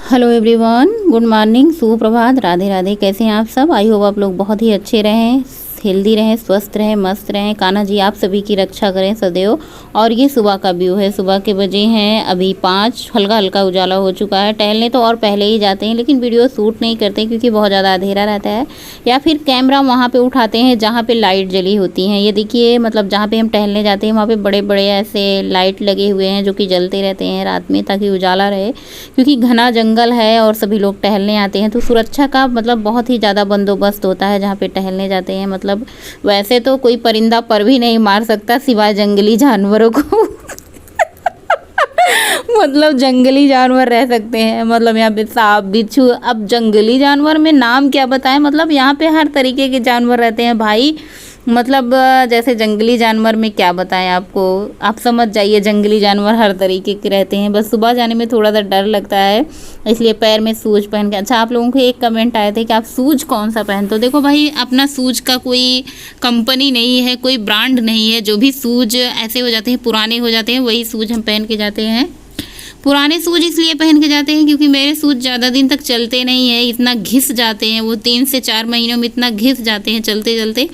Hello everyone, good morning, सुप्रभात, राधे राधे। कैसे हैं आप सब? आई होप आप लोग बहुत ही अच्छे रहें, हेल्दी रहें, स्वस्थ रहें, मस्त रहें। कान्हा जी आप सभी की रक्षा करें सदैव। और ये सुबह का व्यू है। सुबह के बजे हैं अभी 5, हल्का हल्का उजाला हो चुका है। टहलने तो और पहले ही जाते हैं, लेकिन वीडियो शूट नहीं करते क्योंकि बहुत ज़्यादा अंधेरा रहता है, या फिर कैमरा वहाँ पे उठाते हैं जहाँ पे लाइट जली होती हैं। ये देखिए, मतलब जहाँ पे हम टहलने जाते हैं वहाँ पे बड़े बड़े ऐसे लाइट लगे हुए हैं जो कि जलते रहते हैं रात में, ताकि उजाला रहे, क्योंकि घना जंगल है और सभी लोग टहलने आते हैं। तो सुरक्षा का मतलब बहुत ही ज़्यादा बंदोबस्त होता है जहाँ पे टहलने जाते हैं। मतलब वैसे तो कोई परिंदा पर भी नहीं मार सकता सिवाय जंगली जानवरों को मतलब जंगली जानवर रह सकते हैं, मतलब यहाँ पे सांप, बिच्छू। अब जंगली जानवर में नाम क्या बताएं, मतलब यहाँ पे हर तरीके के जानवर रहते हैं भाई। मतलब जैसे जंगली जानवर में क्या बताएं आपको, आप समझ जाइए। जंगली जानवर हर तरीके के रहते हैं। बस सुबह जाने में थोड़ा सा डर लगता है, इसलिए पैर में शूज पहन के। अच्छा, आप लोगों के एक कमेंट आए थे कि आप शूज कौन सा पहनते हो। देखो भाई, अपना शूज का कोई कंपनी नहीं है, कोई ब्रांड नहीं है। जो भी शूज ऐसे हो जाते हैं, पुराने हो जाते हैं, वही शूज हम पहन के जाते हैं। पुराने शूज इसलिए पहन के जाते हैं क्योंकि मेरे शूज ज़्यादा दिन तक चलते नहीं है, इतना घिस जाते हैं वो। 3 से 4 महीनों में इतना घिस जाते हैं चलते चलते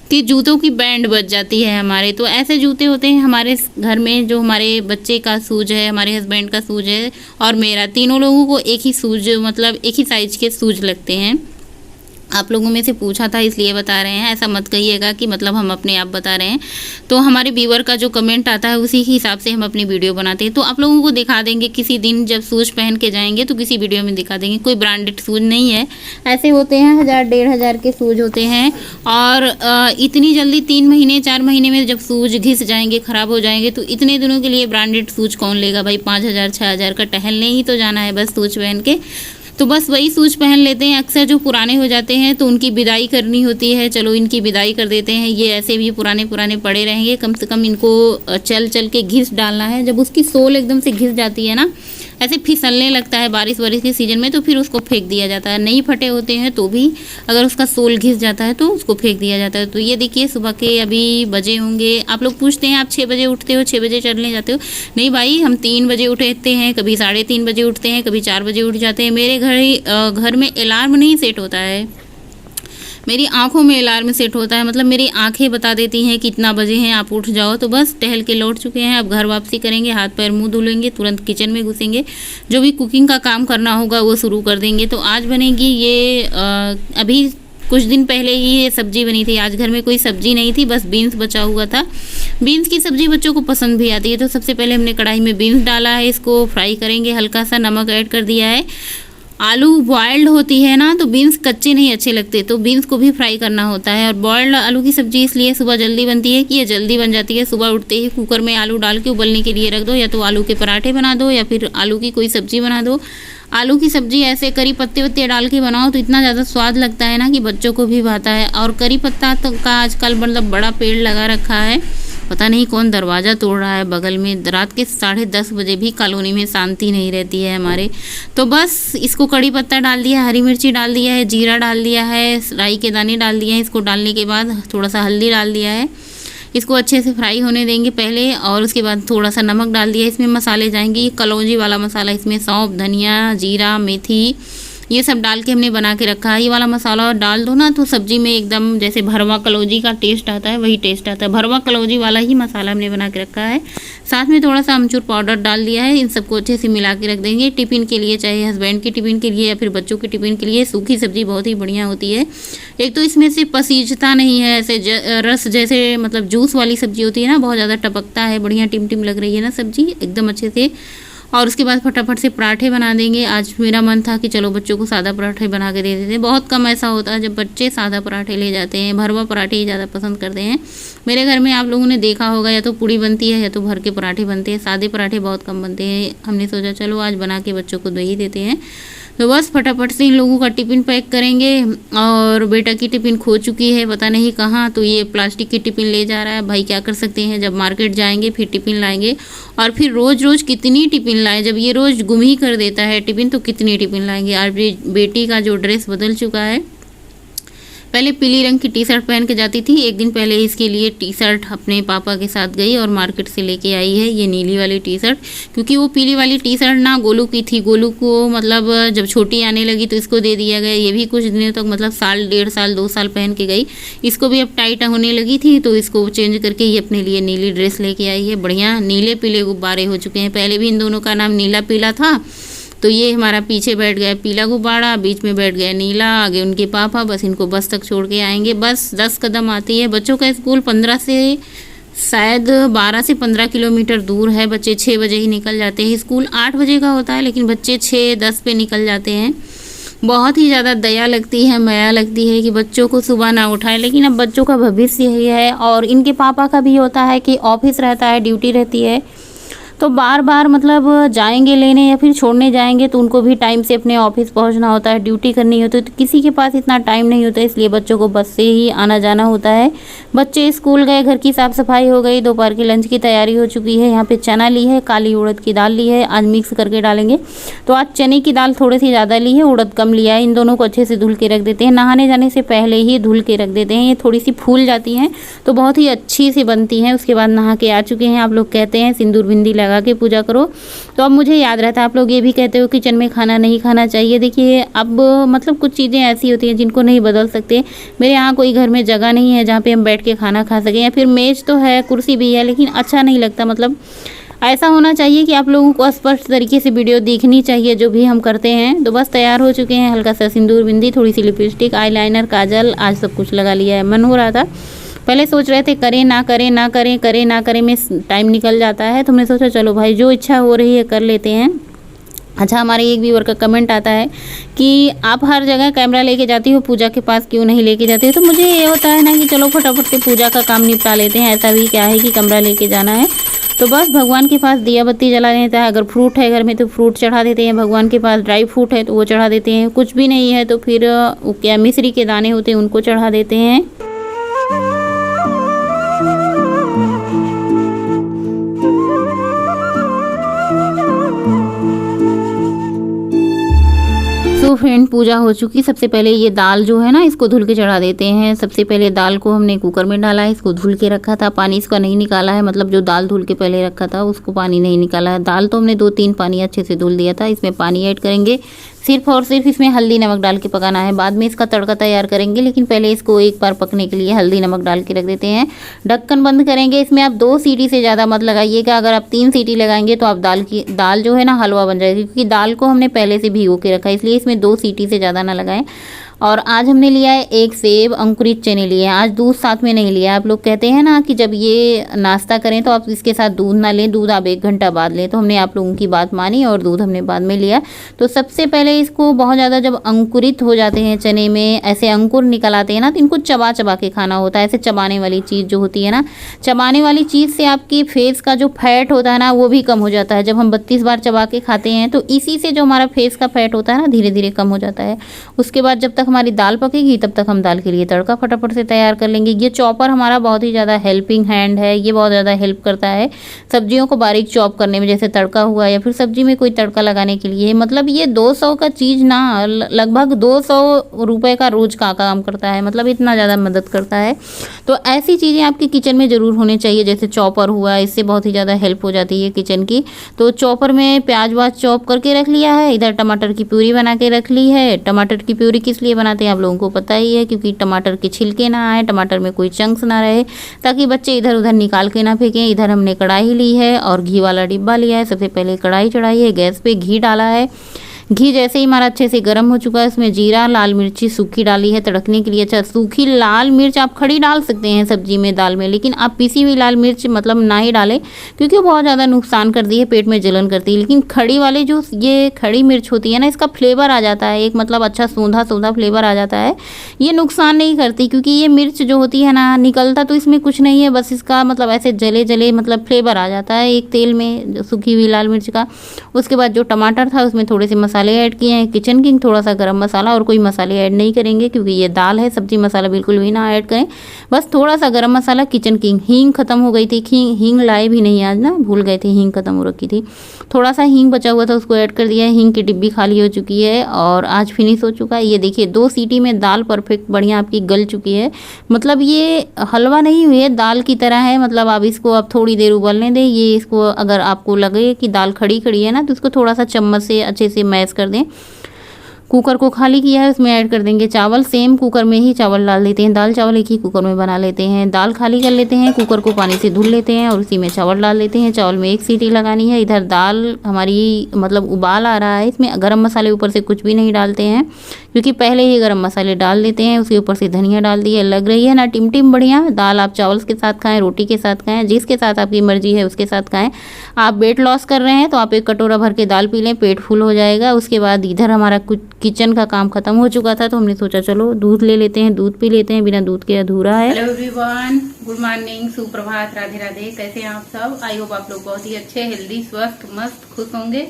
कि जूतों की बैंड बज जाती है हमारे। तो ऐसे जूते होते हैं हमारे घर में। जो हमारे बच्चे का शूज है, हमारे हस्बैंड का शूज है और मेरा, तीनों लोगों को एक ही शूज, मतलब एक ही साइज के शूज लगते हैं। आप लोगों में से पूछा था इसलिए बता रहे हैं, ऐसा मत कहिएगा कि मतलब हम अपने आप बता रहे हैं। तो हमारे व्यूअर का जो कमेंट आता है उसी के हिसाब से हम अपनी वीडियो बनाते हैं। तो आप लोगों को दिखा देंगे किसी दिन, जब शूज पहन के जाएंगे तो किसी वीडियो में दिखा देंगे। कोई ब्रांडेड शूज नहीं है, ऐसे होते हैं 1000 1500 के शूज होते हैं। और इतनी जल्दी 3 महीने 4 महीने में जब शूज घिस जाएंगे, ख़राब हो जाएंगे, तो इतने दिनों के लिए ब्रांडेड शूज कौन लेगा भाई। 5000 6000 का टहलने ही तो जाना है बस शूज पहन के। तो बस वही शूज पहन लेते हैं। अक्सर जो पुराने हो जाते हैं तो उनकी विदाई करनी होती है, चलो इनकी विदाई कर देते हैं। ये ऐसे भी पुराने पुराने पड़े रहेंगे, कम से कम इनको चल चल के घिस डालना है। जब उसकी सोल एकदम से घिस जाती है ना, ऐसे फिसलने लगता है बारिश के सीजन में, तो फिर उसको फेंक दिया जाता है। नहीं फटे होते हैं तो भी अगर उसका सोल घिस जाता है तो उसको फेंक दिया जाता है। तो ये देखिए, सुबह के अभी बजे होंगे। आप लोग पूछते हैं आप 6 बजे उठते हो, 6 बजे चलने जाते हो। नहीं भाई, हम 3 बजे उठते हैं, कभी 3:30 बजे उठते हैं, कभी 4 बजे उठ जाते हैं। मेरे घर में अलार्म नहीं सेट होता है, मेरी आंखों में अलार्म सेट होता है। मतलब मेरी आंखें बता देती हैं कि इतना बजे हैं, आप उठ जाओ। तो बस टहल के लौट चुके हैं, अब घर वापसी करेंगे, हाथ पैर मुंह धुलेंगे, तुरंत किचन में घुसेंगे, जो भी कुकिंग का काम करना होगा वो शुरू कर देंगे। तो आज बनेगी ये अभी कुछ दिन पहले ही ये सब्जी बनी थी। आज घर में कोई सब्जी नहीं थी, बस बीन्स बचा हुआ था। बीन्स की सब्जी बच्चों को पसंद भी आती है। तो सबसे पहले हमने कढ़ाई में बीन्स डाला है, इसको फ्राई करेंगे। हल्का सा नमक ऐड कर दिया है। आलू बॉयल्ड होती है ना, तो बीन्स कच्चे नहीं अच्छे लगते, तो बीन्स को भी फ्राई करना होता है। और बॉयल्ड आलू की सब्ज़ी इसलिए सुबह जल्दी बनती है कि ये जल्दी बन जाती है। सुबह उठते ही कुकर में आलू डाल के उबलने के लिए रख दो, या तो आलू के पराठे बना दो या फिर आलू की कोई सब्ज़ी बना दो। आलू की सब्ज़ी ऐसे करी पत्ते वत्ते डाल के बनाओ तो इतना ज़्यादा स्वाद लगता है ना कि बच्चों को भी भाता है। और करी पत्ता तो का आजकल मतलब बड़ा पेड़ लगा रखा है, पता नहीं कौन दरवाज़ा तोड़ रहा है बगल में। रात के 10:30 बजे भी कॉलोनी में शांति नहीं रहती है हमारे। तो बस इसको कड़ी पत्ता डाल दिया, हरी मिर्ची डाल दिया है, जीरा डाल दिया है, राई के दाने डाल दिए हैं। इसको डालने के बाद थोड़ा सा हल्दी डाल दिया है। इसको अच्छे से फ्राई होने देंगे पहले, और उसके बाद थोड़ा सा नमक डाल दिया। इसमें मसाले जाएंगे, ये कलौंजी वाला मसाला, इसमें सौंफ, धनिया, जीरा, मेथी, ये सब डाल के हमने बना के रखा है। ये वाला मसाला और डाल दो ना तो सब्जी में एकदम जैसे भरवा कलौजी का टेस्ट आता है, वही टेस्ट आता है। भरवा कलौजी वाला ही मसाला हमने बना के रखा है। साथ में थोड़ा सा अमचूर पाउडर डाल दिया है। इन सबको अच्छे से मिला के रख देंगे। टिफ़िन के लिए, चाहे हस्बैंड के टिफ़िन के लिए या फिर बच्चों के टिफ़िन के लिए, सूखी सब्ज़ी बहुत ही बढ़िया होती है। एक तो इसमें से पसीजता नहीं है, ऐसे रस जैसे मतलब जूस वाली सब्ज़ी होती है ना, बहुत ज़्यादा टपकता है, बढ़िया टिम टिम लग रही है ना सब्ज़ी एकदम अच्छे से। और उसके बाद फटाफट से पराठे बना देंगे। आज मेरा मन था कि चलो बच्चों को सादा पराठे बना के दे देते हैं। बहुत कम ऐसा होता है जब बच्चे सादा पराठे ले जाते हैं, भरवा पराठे ही ज़्यादा पसंद करते हैं। मेरे घर में आप लोगों ने देखा होगा, या तो पूड़ी बनती है या तो भर के पराठे बनते हैं, सादे पराठे बहुत कम बनते हैं। हमने सोचा चलो आज बना के बच्चों को दे ही देते हैं। तो बस फटाफट से इन लोगों का टिफ़िन पैक करेंगे। और बेटा की टिफ़िन खो चुकी है, पता नहीं कहाँ, तो ये प्लास्टिक की टिफ़िन ले जा रहा है। भाई क्या कर सकते हैं, जब मार्केट जाएंगे फिर टिफ़िन लाएंगे, और फिर रोज़ रोज़ कितनी टिफ़िन लाएं। जब ये रोज़ गुम ही कर देता है टिफ़िन तो कितनी टिफ़िन लाएंगे। और बेटी का जो ड्रेस बदल चुका है, पहले पीली रंग की टी शर्ट पहन के जाती थी। एक दिन पहले इसके लिए टी शर्ट अपने पापा के साथ गई और मार्केट से लेके आई है ये नीली वाली टी शर्ट, क्योंकि वो पीली वाली टी शर्ट ना गोलू की थी। गोलू को मतलब जब छोटी आने लगी तो इसको दे दिया गया। ये भी कुछ दिनों तक मतलब साल, 1.5 साल, 2 साल पहन के गई। इसको भी अब टाइट होने लगी थी तो इसको चेंज करके ये अपने लिए नीली ड्रेस लेके आई है। बढ़िया नीले पीले गुब्बारे हो चुके हैं। पहले भी इन दोनों का नाम नीला पीला था, तो ये हमारा पीछे बैठ गया पीला गुब्बारा, बीच में बैठ गया नीला, आगे उनके पापा। बस इनको बस तक छोड़ के आएंगे। बस 10 कदम आती है। बच्चों का स्कूल 15 से शायद 12 से 15 किलोमीटर दूर है। बच्चे 6 बजे ही निकल जाते हैं। स्कूल 8 बजे का होता है लेकिन बच्चे 6-10 पे निकल जाते हैं। बहुत ही ज़्यादा दया लगती है, माया लगती है कि बच्चों को सुबह ना उठाएं, लेकिन अब बच्चों का भविष्य यही है। और इनके पापा का भी होता है कि ऑफिस रहता है, ड्यूटी रहती है, तो बार बार मतलब जाएंगे लेने या फिर छोड़ने जाएंगे तो उनको भी टाइम से अपने ऑफिस पहुंचना होता है, ड्यूटी करनी होती है, तो किसी के पास इतना टाइम नहीं होता, इसलिए बच्चों को बस से ही आना जाना होता है। बच्चे स्कूल गए, घर की साफ़ सफाई हो गई, दोपहर के लंच की तैयारी हो चुकी है। यहाँ पे चना ली है, काली उड़द की दाल ली है, आज मिक्स करके डालेंगे। तो आज चने की दाल थोड़ी सी ज़्यादा ली है, उड़द कम लिया है। इन दोनों को अच्छे से धुल के रख देते हैं। नहाने जाने से पहले ही धुल के रख देते हैं। ये थोड़ी सी फूल जाती हैं तो बहुत ही अच्छी सी बनती हैं। उसके बाद नहा के आ चुके हैं। आप लोग कहते हैं सिंदूर बिंदी लगा के पूजा करो, तो अब मुझे याद रहता है। आप लोग ये भी कहते हो किचन में खाना नहीं खाना चाहिए। देखिए अब मतलब कुछ चीज़ें ऐसी होती हैं जिनको नहीं बदल सकते। मेरे यहाँ कोई घर में जगह नहीं है जहाँ पे हम बैठ के खाना खा सकें, या फिर मेज़ तो है, कुर्सी भी है, लेकिन अच्छा नहीं लगता। मतलब ऐसा होना चाहिए कि आप लोगों को स्पष्ट तरीके से वीडियो दिखनी चाहिए जो भी हम करते हैं। तो बस तैयार हो चुके हैं। हल्का सा सिंदूर बिंदी, थोड़ी सी लिपस्टिक, आईलाइनर, काजल, आज सब कुछ लगा लिया है। मन हो रहा था, पहले सोच रहे थे करें ना करें ना करें, करें ना करें में टाइम निकल जाता है, तो हमने सोचा चलो भाई जो इच्छा हो रही है कर लेते हैं। अच्छा, हमारे एक व्यूअर का कमेंट आता है कि आप हर जगह कैमरा लेके जाती हो, पूजा के पास क्यों नहीं लेके जाती हो? तो मुझे ये होता है ना कि चलो फटाफट से पूजा का काम निपटा लेते हैं। ऐसा भी क्या है कि कैमरा लेके जाना है, तो बस भगवान के पास दिया बत्ती जला देता है। अगर फ्रूट है घर में तो फ्रूट चढ़ा देते हैं भगवान के पास, ड्राई फ्रूट है तो वो चढ़ा देते हैं, कुछ भी नहीं है तो फिर क्या मिश्री के दाने होते हैं उनको चढ़ा देते हैं। तो फ्रेंड पूजा हो चुकी। सबसे पहले ये दाल जो है ना इसको धुल के चढ़ा देते हैं। सबसे पहले दाल को हमने कुकर में डाला है, इसको धुल के रखा था, पानी इसका नहीं निकाला है, मतलब जो दाल धुल के पहले रखा था उसको पानी नहीं निकाला है। दाल तो हमने 2-3 पानी अच्छे से धुल दिया था। इसमें पानी ऐड करेंगे, सिर्फ और सिर्फ इसमें हल्दी नमक डाल के पकाना है। बाद में इसका तड़का तैयार करेंगे, लेकिन पहले इसको एक बार पकने के लिए हल्दी नमक डाल के रख देते हैं। ढक्कन बंद करेंगे। इसमें आप 2 सीटी से ज़्यादा मत लगाइएगा। अगर आप 3 सीटी लगाएंगे तो आप दाल जो है ना हलवा बन जाएगी, क्योंकि दाल को हमने पहले से भिगो के रखा है, इसलिए इसमें 2 सीटी से ज़्यादा ना लगाएं। और आज हमने लिया है 1 सेब, अंकुरित चने लिए हैं। आज दूध साथ में नहीं लिया। आप लोग कहते हैं ना कि जब ये नाश्ता करें तो आप इसके साथ दूध ना लें, दूध आप 1 घंटा बाद लें, तो हमने आप लोगों की बात मानी और दूध हमने बाद में लिया। तो सबसे पहले इसको बहुत ज़्यादा जब अंकुरित हो जाते हैं चने में, ऐसे अंकुर निकल आते हैं ना, तो इनको चबा चबा के खाना होता है। ऐसे चबाने वाली चीज़ जो होती है ना, चबाने वाली चीज़ से आपकी फेस का जो फैट होता है ना वो भी कम हो जाता है। जब हम 32 बार चबा के खाते हैं तो इसी से जो हमारा फेस का फैट होता है ना धीरे धीरे कम हो जाता है। उसके बाद जब तक हमारी दाल पकेगी तब तक हम दाल के लिए तड़का फटाफट से तैयार कर लेंगे। ये चॉपर हमारा बहुत ही ज़्यादा हेल्पिंग हैंड है, ये बहुत ज़्यादा हेल्प करता है सब्जियों को बारीक चॉप करने में, जैसे तड़का हुआ या फिर सब्जी में कोई तड़का लगाने के लिए। मतलब ये 200 का चीज़ ना लगभग 200 रुपये का रोज़ का काम करता है, मतलब इतना ज़्यादा मदद करता है। तो ऐसी चीज़ें आपके किचन में ज़रूर होनी चाहिए, जैसे चॉपर हुआ, इससे बहुत ही ज़्यादा हेल्प हो जाती है किचन की। तो चॉपर में प्याज वाज चॉप करके रख लिया है, इधर टमाटर की प्यूरी बना के रख ली है। टमाटर की प्यूरी किस लिए बनाते हैं आप लोगों को पता ही है, क्योंकि टमाटर के छिलके ना आए, टमाटर में कोई चंक्स ना रहे, ताकि बच्चे इधर उधर निकाल के ना फेंकें। इधर हमने कढ़ाई ली है और घी वाला डिब्बा लिया है। सबसे पहले कढ़ाई चढ़ाई है, गैस पे घी डाला है। घी जैसे ही हमारा अच्छे से गर्म हो चुका है, उसमें जीरा, लाल मिर्ची सूखी डाली है तड़कने के लिए। अच्छा, सूखी लाल मिर्च आप खड़ी डाल सकते हैं सब्जी में, दाल में, लेकिन आप पिसी हुई लाल मिर्च मतलब ना ही डालें, क्योंकि वो बहुत ज़्यादा नुकसान करती है, पेट में जलन करती है। लेकिन खड़ी वाली जो ये खड़ी मिर्च होती है ना, इसका फ्लेवर आ जाता है एक, मतलब अच्छा सूंधा सूंधा फ्लेवर आ जाता है। ये नुकसान नहीं करती, क्योंकि ये मिर्च जो होती है ना, निकलता तो इसमें कुछ नहीं है, बस इसका मतलब ऐसे जले जले मतलब फ्लेवर आ जाता है एक तेल में सूखी हुई लाल मिर्च का। उसके बाद जो टमाटर था उसमें थोड़े से मसाले मसाले ऐड किए हैं, किचन किंग, थोड़ा सा गरम मसाला, और कोई मसाले ऐड नहीं करेंगे क्योंकि ये दाल है। सब्जी मसाला बिल्कुल भी ना ऐड करें, बस थोड़ा सा गरम मसाला, किचन किंग। हींग खत्म हो गई थी, हींग लाए भी नहीं आज ना, भूल गए थे, हींग खत्म हो रखी थी। थोड़ा सा हींग बचा हुआ था, उसको ऐड कर दिया है। हींग की डिब्बी खाली हो चुकी है और आज फिनिश हो चुका है। ये देखिए 2 सीटी में दाल परफेक्ट बढ़िया आपकी गल चुकी है। मतलब ये हलवा नहीं हुई है, दाल की तरह है। मतलब आप इसको अब थोड़ी देर उबलने दें। ये इसको अगर आपको लगे कि दाल खड़ी खड़ी है ना, तो इसको थोड़ा सा चम्मच से अच्छे से मैश कर दें। कुकर को खाली किया है, उसमें ऐड कर देंगे चावल। सेम कुकर में ही चावल डाल देते हैं, दाल चावल एक ही कुकर में बना लेते हैं। दाल खाली कर लेते हैं, कुकर को पानी से धुल लेते हैं और उसी में चावल डाल देते हैं। चावल में 1 सीटी लगानी है। इधर दाल हमारी मतलब उबाल आ रहा है, इसमें गरम मसाले ऊपर से कुछ भी नहीं डालते हैं क्योंकि पहले ही गरम मसाले डाल देते हैं। उसके ऊपर से धनिया डाल दिया। लग रही है ना टिम बढ़िया दाल। आप चावल के साथ खाएं, रोटी के साथ खाएं, जिसके साथ आपकी मर्जी है उसके साथ खाएं। आप वेट लॉस कर रहे हैं तो आप 1 कटोरा भर के दाल पी लें, पेट फुल हो जाएगा। उसके बाद इधर हमारा कुछ किचन का काम खत्म हो चुका था तो हमने सोचा चलो दूध ले लेते हैं, दूध पी लेते हैं, बिना दूध के अधूरा है। हेलो एवरीवन, गुड मॉर्निंग, सुप्रभात, राधे राधे। कैसे हैं आप सब? आई होप आप लोग बहुत ही अच्छे, हेल्दी, स्वस्थ, मस्त, खुश होंगे।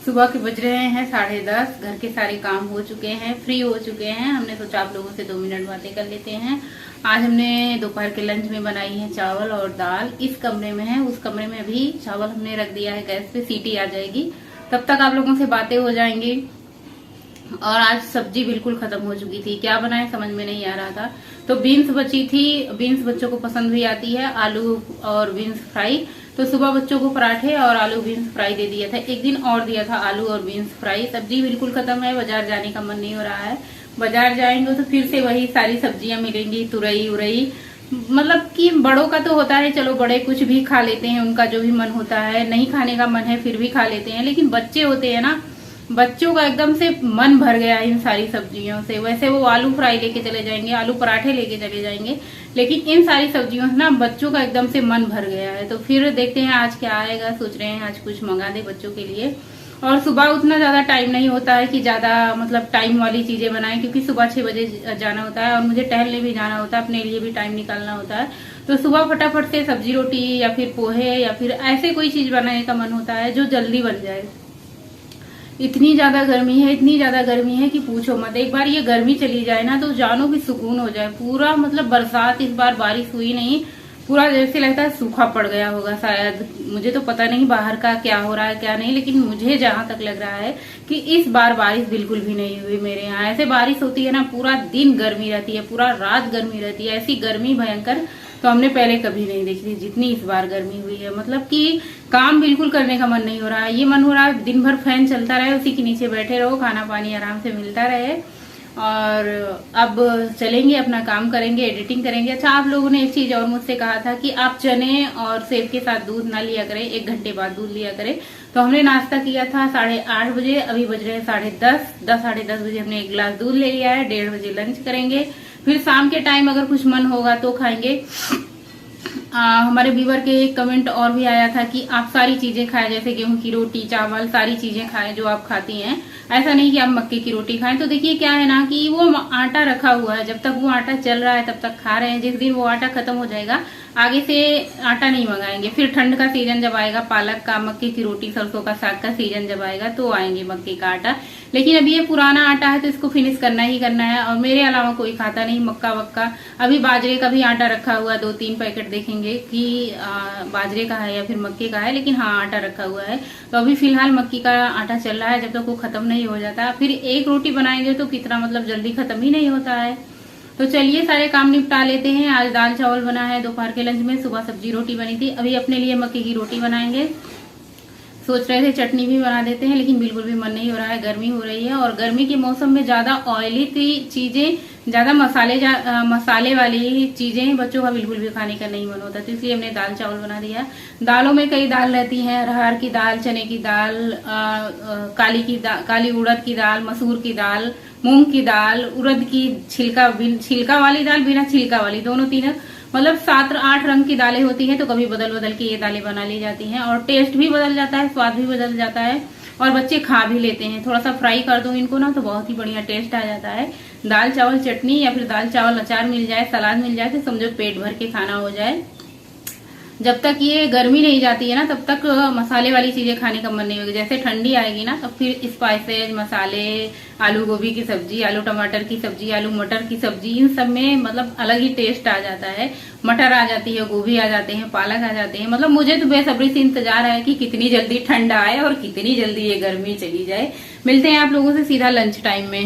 सुबह के बज रहे हैं 10:30, घर के सारे काम हो चुके हैं, फ्री हो चुके हैं। हमने सोचा आप लोगों से 2 मिनट बातें कर लेते हैं। आज हमने दोपहर के लंच में बनाई है चावल और दाल। इस कमरे में है, उस कमरे में अभी चावल हमने रख दिया है गैस पे, सीटी आ जाएगी, तब तक आप लोगों से बातें हो जाएंगी। और आज सब्जी बिल्कुल खत्म हो चुकी थी, क्या बनाए समझ में नहीं आ रहा था। तो बीन्स बची थी, बीन्स बच्चों को पसंद भी आती है, आलू और बीन्स फ्राई। तो सुबह बच्चों को पराठे और आलू बीन्स फ्राई दे दिया था। एक दिन और दिया था आलू और बीन्स फ्राई। सब्जी बिल्कुल खत्म है, बाजार जाने का मन नहीं हो रहा है। बाजार जाएंगे तो फिर से वही सारी सब्जियां मिलेंगी, तुरई उरई। मतलब कि बड़ों का तो होता है, चलो बड़े कुछ भी खा लेते हैं, उनका जो भी मन होता है। नहीं खाने का मन है फिर भी खा लेते हैं, लेकिन बच्चे होते हैं ना, बच्चों का एकदम से मन भर गया इन सारी सब्जियों से। वैसे वो आलू फ्राई लेके चले जाएंगे, आलू पराठे लेके चले जाएंगे, लेकिन इन सारी सब्जियों से ना बच्चों का एकदम से मन भर गया है। तो फिर देखते हैं आज क्या आएगा। सोच रहे हैं आज कुछ मंगा दे बच्चों के लिए। और सुबह उतना ज्यादा टाइम नहीं होता है कि ज्यादा मतलब टाइम वाली चीजें बनाएं, क्योंकि सुबह 6 बजे जाना होता है और मुझे टहलने भी जाना होता है, अपने लिए भी टाइम निकालना होता है। तो सुबह फटाफट से सब्जी रोटी या फिर पोहे या फिर ऐसे कोई चीज बनाने का मन होता है जो जल्दी बन जाए। इतनी ज्यादा गर्मी है, इतनी ज्यादा गर्मी है कि पूछो मत। एक बार ये गर्मी चली जाए ना तो जानो कि सुकून हो जाए। पूरा मतलब बरसात, इस बार बारिश हुई नहीं, पूरा जैसे लगता है सूखा पड़ गया होगा शायद। मुझे तो पता नहीं बाहर का क्या हो रहा है क्या नहीं, लेकिन मुझे जहां तक लग रहा है कि इस बार बारिश बिल्कुल भी नहीं हुई मेरे यहाँ। ऐसे बारिश होती है ना, पूरा दिन गर्मी रहती है, पूरा रात गर्मी रहती है। ऐसी गर्मी भयंकर तो हमने पहले कभी नहीं देखी थी जितनी इस बार गर्मी हुई है। मतलब कि काम बिल्कुल करने का मन नहीं हो रहा है। ये मन हो रहा है दिन भर फैन चलता रहे, उसी के नीचे बैठे रहो, खाना पानी आराम से मिलता रहे। और अब चलेंगे अपना काम करेंगे, एडिटिंग करेंगे। अच्छा, आप लोगों ने एक चीज और मुझसे कहा था कि आप चने और सेब के साथ दूध ना लिया करें, 1 घंटे बाद दूध लिया करें। तो हमने नाश्ता किया था 8:30 बजे, अभी बज रहे हैं 10:30, साढ़े 10 बजे हमने 1 गिलास दूध ले लिया है। 1:30 बजे लंच करेंगे, फिर शाम के टाइम अगर कुछ मन होगा तो खाएंगे। हमारे व्यूवर के एक कमेंट और भी आया था कि आप सारी चीजें खाएं, जैसे गेहूं की रोटी, चावल, सारी चीजें खाएं जो आप खाती हैं। ऐसा नहीं कि आप मक्के की रोटी खाएं। तो देखिए क्या है ना कि वो आटा रखा हुआ है, जब तक वो आटा चल रहा है तब तक खा रहे हैं। जिस दिन वो आटा खत्म हो जाएगा आगे से आटा नहीं मंगाएंगे। फिर ठंड का सीजन जब आएगा, पालक का, मक्के की रोटी, सरसों का साग का सीजन जब आएगा तो आएंगे मक्के का आटा। लेकिन अभी ये पुराना आटा है तो इसको फिनिश करना ही करना है। और मेरे अलावा कोई खाता नहीं मक्का वक्का। अभी बाजरे का भी आटा रखा हुआ है, 2-3 पैकेट देखेंगे कि बाजरे का है या फिर मक्के का है, लेकिन हाँ आटा रखा हुआ है। तो अभी फिलहाल मक्की का आटा चल रहा है, जब तक वो खत्म नहीं हो जाता। फिर एक रोटी बनाएंगे तो कितना मतलब जल्दी खत्म ही नहीं होता है। तो चलिए सारे काम निपटा लेते हैं। आज दाल चावल बना है दोपहर के लंच में, सुबह सब्जी रोटी बनी थी। अभी अपने लिए मक्के की रोटी बनाएंगे। सोच रहे थे चटनी भी बना देते हैं, लेकिन बिल्कुल भी मन नहीं हो रहा है, गर्मी हो रही है। और गर्मी के मौसम में ज्यादा ऑयली चीजें, ज्यादा मसाले वाली चीजें बच्चों का बिल्कुल भी खाने का नहीं मन होता। तो इसलिए हमने दाल चावल बना दिया। दालों में कई दाल रहती हैं, अरहर की दाल, चने की दाल, काली उड़द की दाल, मसूर की दाल, मूंग की दाल, उड़द की छिलका वाली दाल, बिना छिलका वाली, दोनों तीनों मतलब 7-8 रंग की दालें होती हैं। तो कभी बदल बदल के ये दालें बना ली जाती हैं और टेस्ट भी बदल जाता है, स्वाद भी बदल जाता है और बच्चे खा भी लेते हैं। थोड़ा सा फ्राई कर दो इनको ना तो बहुत ही बढ़िया टेस्ट आ जाता है। दाल चावल चटनी या फिर दाल चावल अचार मिल जाए, सलाद मिल जाए तो समझो पेट भर के खाना हो जाए। जब तक ये गर्मी नहीं जाती है ना तब तक मसाले वाली चीजें खाने का मन नहीं होगा। जैसे ठंडी आएगी ना तब फिर स्पाइसेज मसाले, आलू गोभी की सब्जी, आलू टमाटर की सब्जी, आलू मटर की सब्जी, इन सब में मतलब अलग ही टेस्ट आ जाता है। मटर आ जाती है, गोभी आ जाते हैं, पालक आ जाते हैं। मतलब मुझे तो बेसब्री से इंतजार है कि कितनी जल्दी ठंड आए और कितनी जल्दी ये गर्मी चली जाए। मिलते हैं आप लोगों से सीधा लंच टाइम में।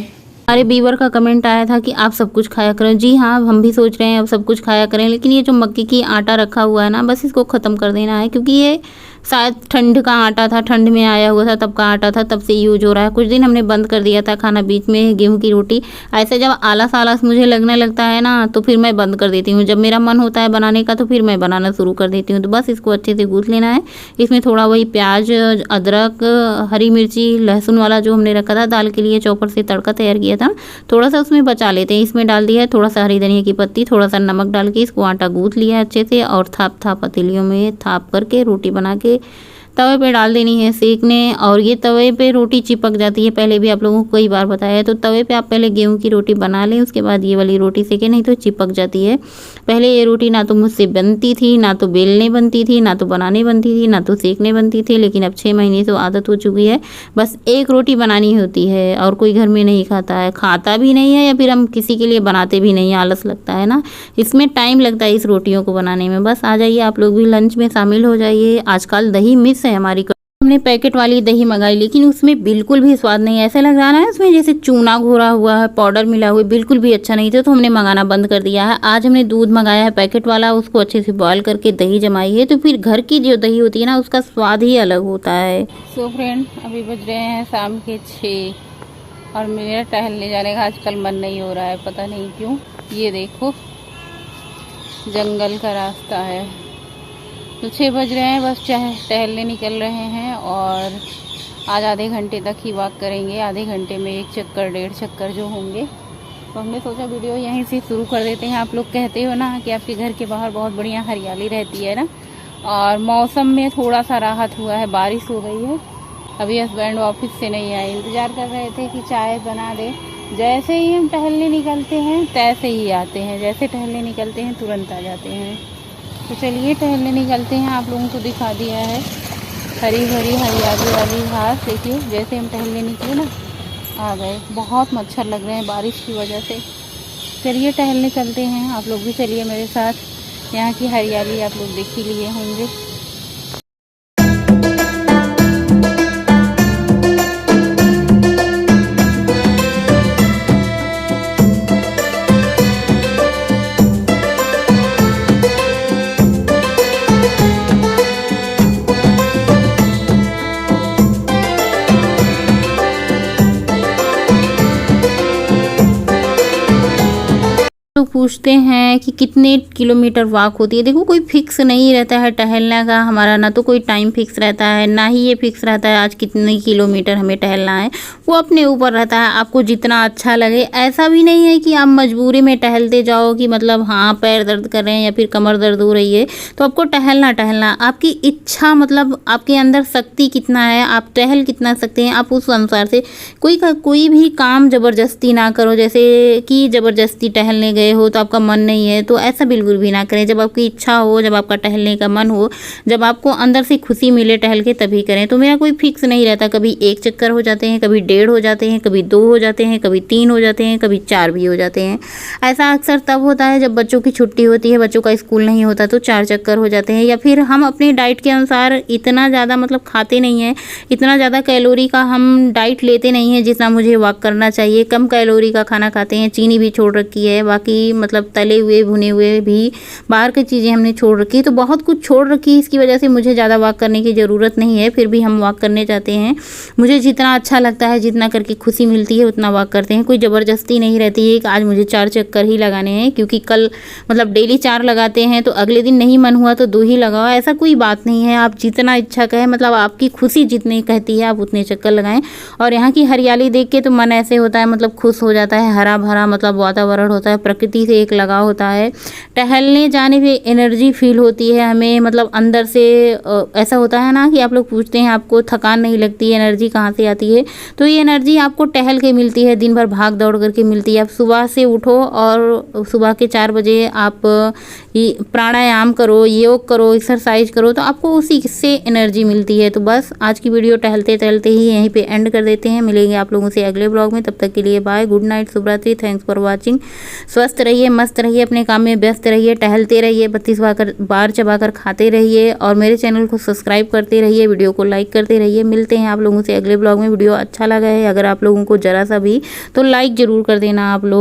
हमारे बीवर का कमेंट आया था कि आप सब कुछ खाया करें। जी हाँ, हम भी सोच रहे हैं अब सब कुछ खाया करें, लेकिन ये जो मक्के की आटा रखा हुआ है ना, बस इसको ख़त्म कर देना है, क्योंकि ये शायद ठंड का आटा था, ठंड में आया हुआ था तब का आटा था, तब से यूज हो रहा है। कुछ दिन हमने बंद कर दिया था खाना बीच में, गेहूं की रोटी। ऐसे जब आलस आलस मुझे लगने लगता है ना तो फिर मैं बंद कर देती हूँ। जब मेरा मन होता है बनाने का तो फिर मैं बनाना शुरू कर देती हूँ। तो बस इसको अच्छे से गूँथ लेना है। इसमें थोड़ा वही प्याज, अदरक, हरी मिर्ची, लहसुन वाला जो हमने रखा था दाल के लिए चॉपर से तड़का तैयार किया था, थोड़ा सा उसमें बचा लेते हैं। इसमें डाल दिया है थोड़ा सा हरी धनिया की पत्ती, थोड़ा सा नमक डाल के इसको आटा गूँथ लिया है अच्छे से, और थाप थाप पतीलियों में थाप करके रोटी बना के तवे पे डाल देनी है सेकने। और ये तवे पे रोटी चिपक जाती है, पहले भी आप लोगों को कई बार बताया है। तो तवे पे आप पहले गेहूं की रोटी बना लें, उसके बाद ये वाली रोटी सेकें, नहीं तो चिपक जाती है। पहले ये रोटी ना तो मुझसे बनती थी, ना तो बेलने बनती थी, ना तो बनाने बनती थी, ना तो सेकने बनती थी, लेकिन अब 6 महीने से आदत हो चुकी है। बस एक रोटी बनानी होती है और कोई घर में नहीं खाता है, खाता भी नहीं है, या फिर हम किसी के लिए बनाते भी नहीं, आलस लगता है ना। इसमें टाइम लगता है इस रोटियों को बनाने में। बस आ जाइए आप लोग भी लंच में शामिल हो जाइए। आजकल दही मिस है हमारी। हमने पैकेट वाली दही मंगाई, लेकिन उसमें बिल्कुल भी स्वाद नहीं है। ऐसा लग रहा है उसमें जैसे चूना घोरा हुआ है, पाउडर मिला हुआ है, बिल्कुल भी अच्छा नहीं था। तो हमने मंगाना बंद कर दिया है। आज हमने दूध मंगाया है पैकेट वाला, उसको अच्छे से बॉयल करके दही जमाई है। तो फिर घर की जो दही होती है ना उसका स्वाद ही अलग होता है। सो फ्रेंड, अभी बज रहे हैं शाम के 6 और मेरा टहलने जाने का आजकल मन नहीं हो रहा है, पता नहीं क्यों। ये देखो जंगल का रास्ता है। तो 6 बज रहे हैं, बस टहलने निकल रहे हैं और आज आधे घंटे तक ही वॉक करेंगे। आधे घंटे में 1 चक्कर 1.5 चक्कर जो होंगे। तो हमने सोचा वीडियो यहीं से शुरू कर देते हैं। आप लोग कहते हो ना कि आपके घर के बाहर बहुत बढ़िया हरियाली रहती है ना, और मौसम में थोड़ा सा राहत हुआ है, बारिश हो गई है। अभी हस्बैंड ऑफिस से नहीं आए, इंतज़ार कर रहे थे कि चाय बना दे। जैसे ही हम टहलने निकलते हैं तैसे ही आते हैं, जैसे टहलने निकलते हैं तुरंत आ जाते हैं। तो चलिए टहलने निकलते हैं। आप लोगों को दिखा दिया है हरी भरी हरियाली वाली घास। देखिए जैसे हम टहलने निकले ना आ गए। बहुत मच्छर लग रहे हैं बारिश की वजह से। चलिए टहलने चलते हैं, आप लोग भी चलिए मेरे साथ। यहाँ की हरियाली आप लोग देख ही लिए होंगे। लोग पूछते हैं कि कितने किलोमीटर वॉक होती है। देखो कोई फिक्स नहीं रहता है टहलने का हमारा, ना तो कोई टाइम फिक्स रहता है, ना ही ये फिक्स रहता है आज कितने किलोमीटर हमें टहलना है। वो अपने ऊपर रहता है, आपको जितना अच्छा लगे। ऐसा भी नहीं है कि आप मजबूरी में टहलते जाओ कि मतलब हाँ पैर दर्द कर रहे हैं या फिर कमर दर्द हो रही है तो आपको टहलना। आपकी इच्छा, मतलब आपके अंदर शक्ति कितना है, आप टहल कितना सकते हैं, आप उस अनुसार से कोई भी काम ज़बरदस्ती ना करो। जैसे कि ज़बरदस्ती टहलने गए हो तो आपका मन नहीं है, तो ऐसा बिल्कुल भी ना करें। जब आपकी इच्छा हो, जब आपका टहलने का मन हो, जब आपको अंदर से खुशी मिले टहल के, तभी करें। तो मेरा कोई फिक्स नहीं रहता, कभी 1 चक्कर हो जाते हैं, कभी 1.5 हो जाते हैं, कभी 2 हो जाते हैं, कभी 3 हो जाते हैं, कभी 4 भी हो जाते हैं। ऐसा अक्सर तब होता है जब बच्चों की छुट्टी होती है, बच्चों का स्कूल नहीं होता, तो 4 चक्कर हो जाते हैं। या फिर हम अपनी डाइट के अनुसार इतना ज़्यादा मतलब खाते नहीं हैं, इतना ज़्यादा कैलोरी का हम डाइट लेते नहीं हैं जितना मुझे वॉक करना चाहिए। कम कैलोरी का खाना खाते हैं, चीनी भी छोड़ रखी है, बाकी मतलब तले हुए भुने हुए भी बाहर की चीज़ें हमने छोड़ रखी है। तो बहुत कुछ छोड़ रखी है, इसकी वजह से मुझे ज़्यादा वॉक करने की ज़रूरत नहीं है। फिर भी हम वॉक करने जाते हैं। मुझे जितना अच्छा लगता है, जितना करके खुशी मिलती है उतना वॉक करते हैं। कोई ज़बरदस्ती नहीं रहती है कि आज मुझे 4 चक्कर ही लगाने हैं, क्योंकि कल मतलब डेली 4 लगाते हैं तो अगले दिन नहीं मन हुआ तो 2 ही लगाओ, ऐसा कोई बात नहीं है। आप जितना इच्छा कहें, मतलब आपकी खुशी जितनी कहती है आप उतने चक्कर लगाएं। और यहाँ की हरियाली देख के तो मन ऐसे होता है, मतलब खुश हो जाता है। हरा भरा मतलब वातावरण होता है, प्रकृति प्रकृति से एक लगाव होता है। टहलने जाने से एनर्जी फील होती है हमें, मतलब अंदर से ऐसा होता है ना कि आप लोग पूछते हैं आपको थकान नहीं लगती, एनर्जी कहाँ से आती है, तो ये एनर्जी आपको टहल के मिलती है, दिन भर भाग दौड़ करके मिलती है। आप सुबह से उठो और सुबह के 4 बजे आप प्राणायाम करो, योग करो, एक्सरसाइज करो, तो आपको उसी से एनर्जी मिलती है। तो बस आज की वीडियो टहलते टहलते ही यहीं पे एंड कर देते हैं। मिलेंगे आप लोगों से अगले ब्लॉग में, तब तक के लिए बाय, गुड नाइट, शुभ रात्रि, थैंक्स फॉर वॉचिंग। स्वस्थ रहिए, मस्त रहिए, अपने काम में व्यस्त रहिए, टहलते रहिए, 32 बार चबाकर खाते रहिए और मेरे चैनल को सब्सक्राइब करते रहिए, वीडियो को लाइक करते रहिए। मिलते हैं आप लोगों से अगले ब्लॉग में। वीडियो अच्छा लगा है अगर आप लोगों को ज़रा सा भी, तो लाइक ज़रूर कर देना आप लोग।